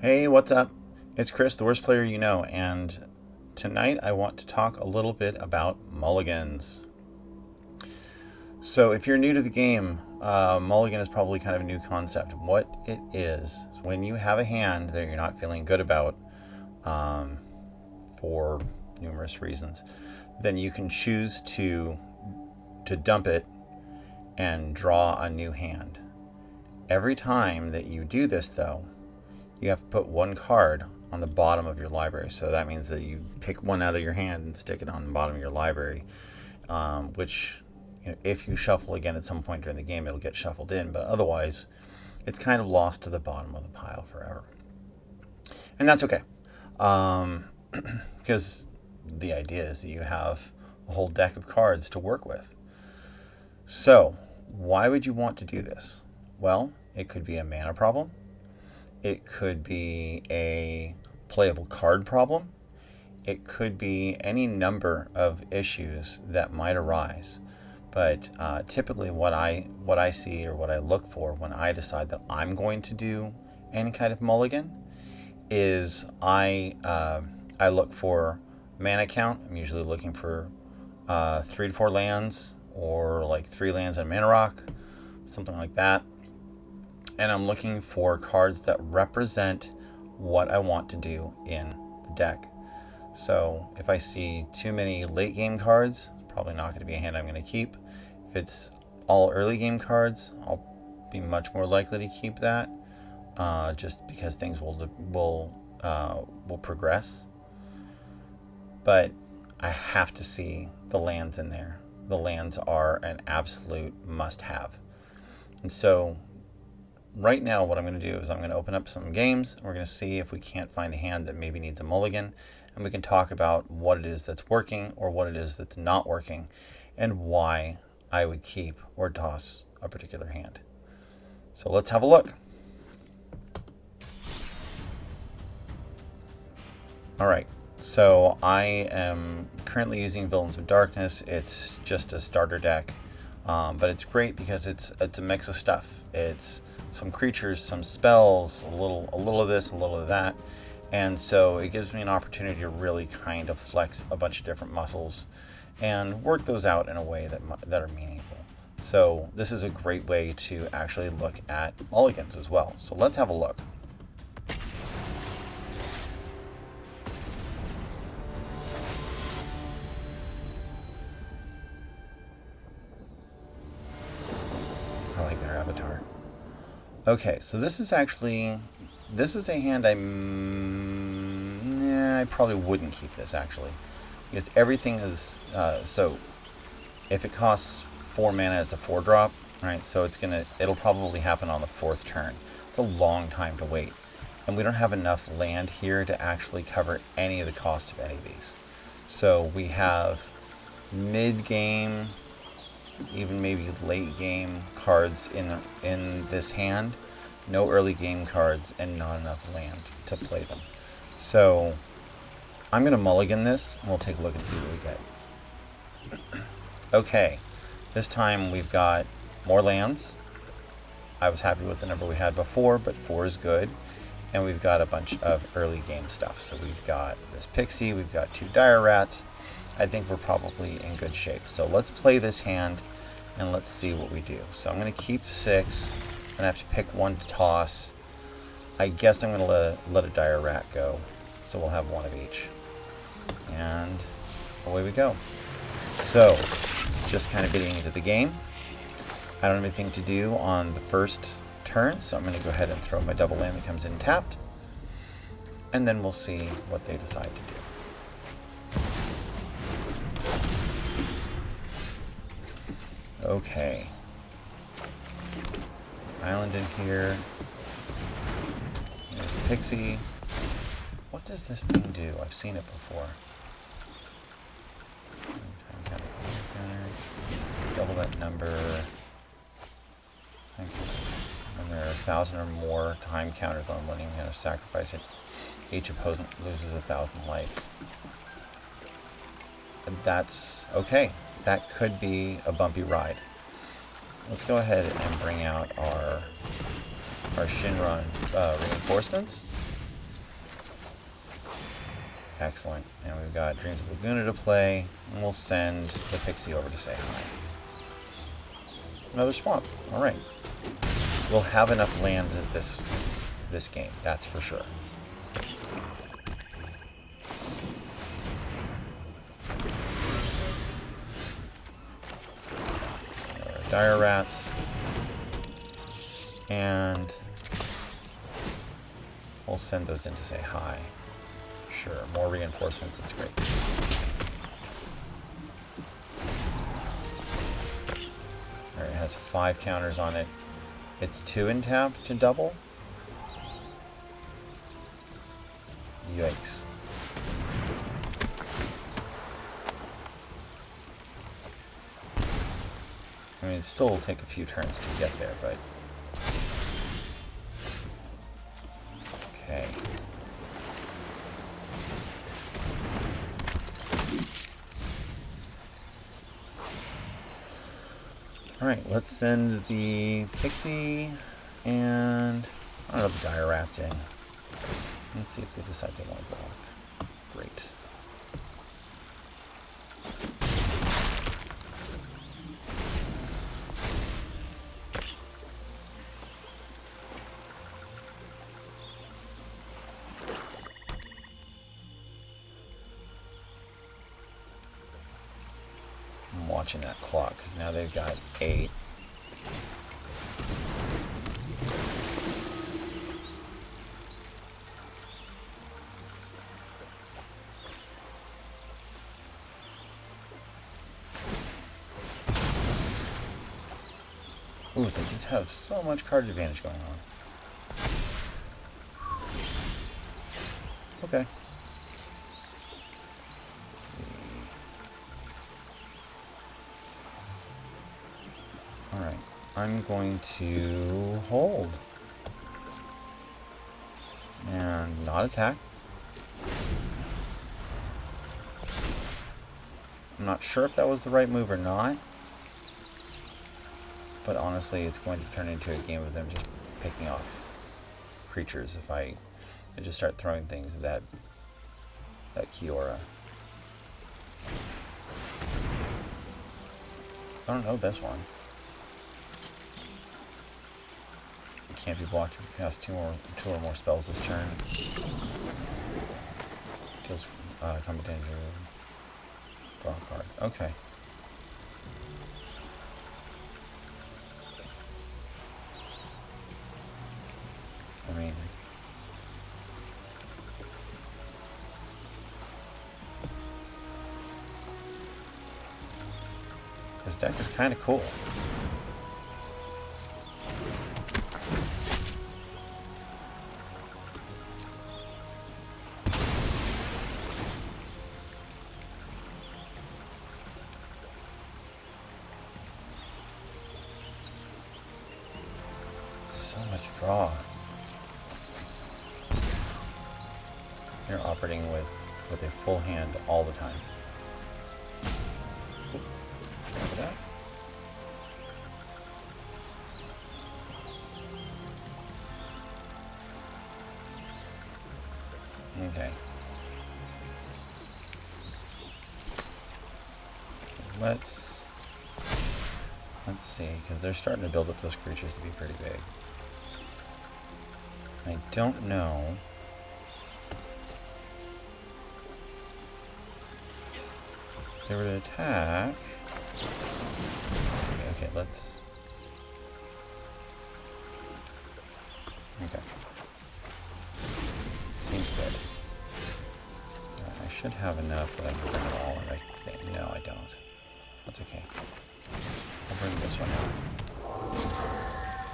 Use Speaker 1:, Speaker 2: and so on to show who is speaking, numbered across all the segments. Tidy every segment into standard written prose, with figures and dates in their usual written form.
Speaker 1: Hey, what's up? It's Chris, the worst player you know, and tonight I want to talk a little bit about mulligans. So, if you're new to the game, mulligan is probably kind of a new concept. What it is when you have a hand that you're not feeling good about um, for numerous reasons, then you can choose to dump it and draw a new hand. Every time that you do this, though, you have to put one card on the bottom of your library. So that means that you pick one out of your hand and stick it on the bottom of your library, which, if you shuffle again at some point during the game, it'll get shuffled in. But otherwise, it's kind of lost to the bottom of the pile forever. And that's okay. Because the idea is that you have a whole deck of cards to work with. So, why would you want to do this? Well, it could be a mana problem. It could be a playable card problem. It could be any number of issues that might arise. But typically what I see or what I look for when I decide that I'm going to do any kind of mulligan is I look for mana count. I'm usually looking for 3 to 4 lands, or like 3 lands and a mana rock, something like that. And I'm looking for cards that represent what I want to do in the deck. So if I see too many late game cards, it's probably not going to be a hand I'm going to keep. If it's all early game cards, I'll be much more likely to keep that, just because things will progress. But I have to see the lands in there. The lands are an absolute must-have. And so right now what I'm going to do is I'm going to open up some games, and we're going to see if we can't find a hand that maybe needs a mulligan, and we can talk about what it is that's working or what it is that's not working, and why I would keep or toss a particular hand. So let's have a look. Alright, so I am currently using Villains of Darkness. It's just a starter deck, but it's great because it's a mix of stuff. It's some creatures, some spells, a little of this, a little of that. And so it gives me an opportunity to really kind of flex a bunch of different muscles and work those out in a way that are meaningful. So this is a great way to actually look at mulligans as well. So let's have a look. I like their avatar. Okay, so this is a hand I probably wouldn't keep this, actually, because everything is so if it costs 4 mana, it's a 4-drop, right? So it'll probably happen on the 4th turn. It's a long time to wait, and we don't have enough land here to actually cover any of the cost of any of these. So we have mid-game, even maybe late game cards in this hand, no early game cards, and not enough land to play them. So I'm going to mulligan this, and we'll take a look and see what we get. Okay, this time we've got more lands. I was happy with the number we had before, but 4 is good. And we've got a bunch of early game stuff. So we've got this Pixie, we've got 2 Dire Rats. I think we're probably in good shape. So let's play this hand and let's see what we do. So I'm going to keep 6, and I have to pick 1 to toss. I guess I'm going to let a Dire Rat go. So we'll have 1 of each. And away we go. So, just kind of getting into the game. I don't have anything to do on the first turn, so I'm going to go ahead and throw my double land that comes in tapped. And then we'll see what they decide to do. Okay. Island in here. There's a Pixie. What does this thing do? I've seen it before. Double that number. When there are 1,000 or more time counters on one, you can sacrifice it. Each opponent loses 1,000 life. That's okay. That could be a bumpy ride. Let's go ahead and bring out our Shinron reinforcements. Excellent. And we've got Dreams of Laguna to play. And we'll send the Pixie over to say hi. Another swamp. All right. We'll have enough land at this game. That's for sure. Dire rats. And we'll send those in to say hi. Sure, more reinforcements, it's great. Alright, it has 5 counters on it. It's 2 in tap to double. Yikes. I mean, it still will take a few turns to get there, but... Okay. Alright, let's send the Pixie and... I don't know, the Dire Rats in. Let's see if they decide they want to block. Great. I'm watching that clock because now they've got 8. Ooh, they just have so much card advantage going on. Okay. Alright, I'm going to hold. And not attack. I'm not sure if that was the right move or not. But honestly, it's going to turn into a game of them just picking off creatures if I just start throwing things at that Kiora. I don't know this one. It can't be blocked if it has two or more spells this turn. Deals combat danger. Draw a card. Okay. I mean, this deck is kind of cool. So much draw. You're operating with a full hand all the time. Oop. Remember that? Okay. So let's see, because they're starting to build up those creatures to be pretty big. I don't know. If they were to attack. Let's see. Okay, let's. Okay. Seems good. Alright, I should have enough that I can bring it all in, I think. No, I don't. That's okay. I'll bring this one out.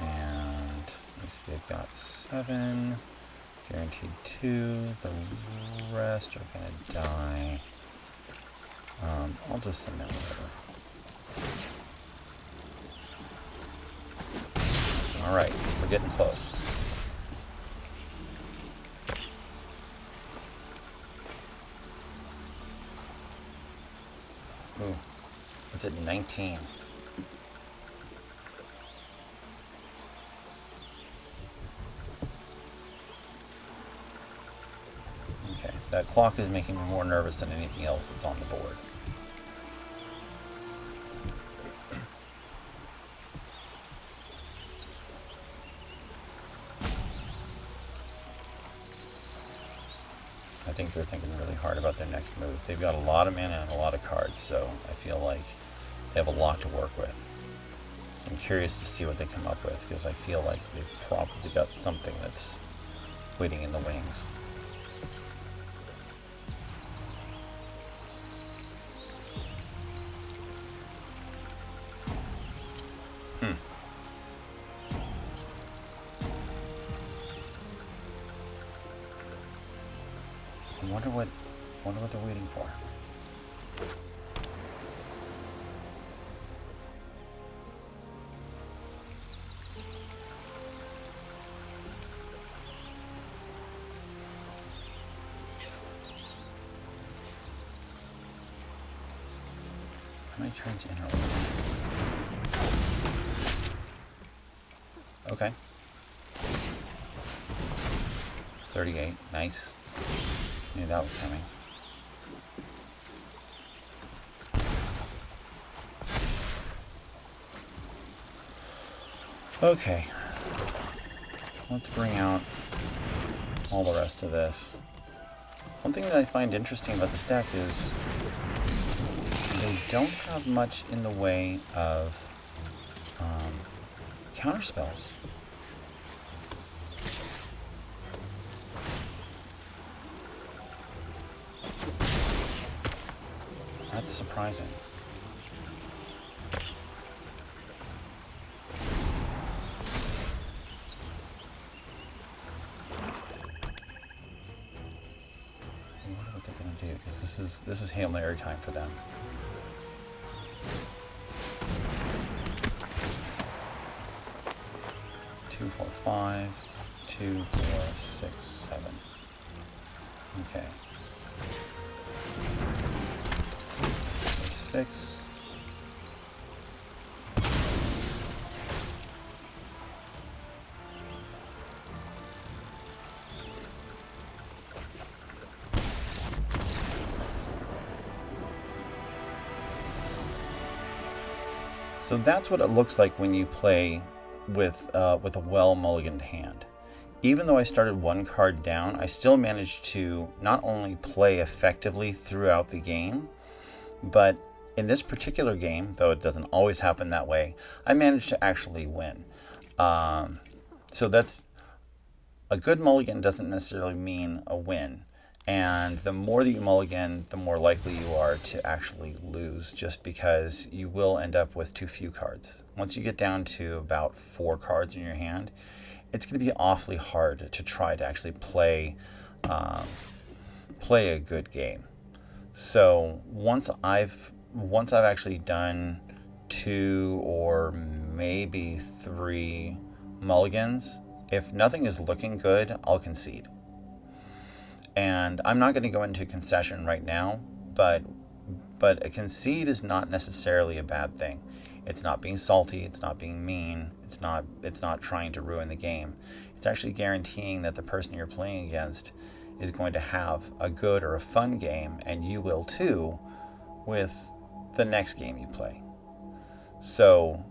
Speaker 1: And let me see, they've got 7. Guaranteed 2. The rest are gonna die. I'll just send them over. Alright, we're getting close. Ooh, it's at 19. Okay. That clock is making me more nervous than anything else that's on the board. I think they're thinking really hard about their next move. They've got a lot of mana and a lot of cards, so I feel like they have a lot to work with. So I'm curious to see what they come up with, because I feel like they've probably got something that's waiting in the wings. I wonder what they're waiting for. How many turns in are we? Okay. 38. Nice. I knew that was coming. Okay. Let's bring out all the rest of this. One thing that I find interesting about this deck is they don't have much in the way of counter spells. That's surprising. I wonder what they're going to do, because this is Hail Mary time for them. Two, four, five. 2, 4, 6, 7. Okay. 6. So that's what it looks like when you play with a well-mulliganed hand. Even though I started one card down, I still managed to not only play effectively throughout the game, but in this particular game, though it doesn't always happen that way, I managed to actually win. So that's a good mulligan doesn't necessarily mean a win. And the more that you mulligan, the more likely you are to actually lose, just because you will end up with too few cards. Once you get down to about 4 cards in your hand, it's going to be awfully hard to try to actually play a good game. So once I've actually done 2 or maybe 3 mulligans, if nothing is looking good, I'll concede. And I'm not going to go into concession right now, but a concede is not necessarily a bad thing. It's not being salty, it's not being mean, it's not trying to ruin the game. It's actually guaranteeing that the person you're playing against is going to have a good or a fun game, and you will too with the next game you play. So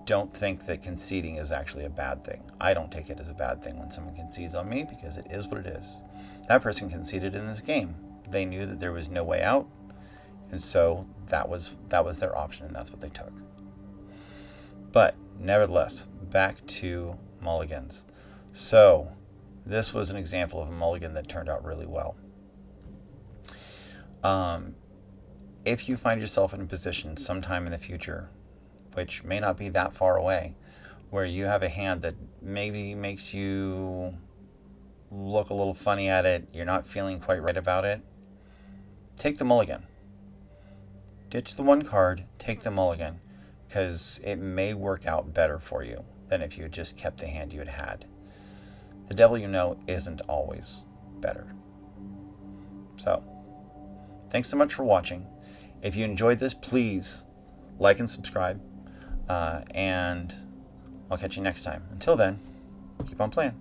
Speaker 1: don't think that conceding is actually a bad thing. I don't take it as a bad thing when someone concedes on me, because it is what it is. That person conceded in this game. They knew that there was no way out, and so that was their option, and that's what they took. But nevertheless, back to mulligans. So this was an example of a mulligan that turned out really well. If you find yourself in a position sometime in the future, which may not be that far away, where you have a hand that maybe makes you look a little funny at it, you're not feeling quite right about it, take the mulligan. Ditch the 1 card, take the mulligan, because it may work out better for you than if you had just kept the hand you had had. The devil you know isn't always better. So, thanks so much for watching. If you enjoyed this, please like and subscribe, and I'll catch you next time. Until then, keep on playing.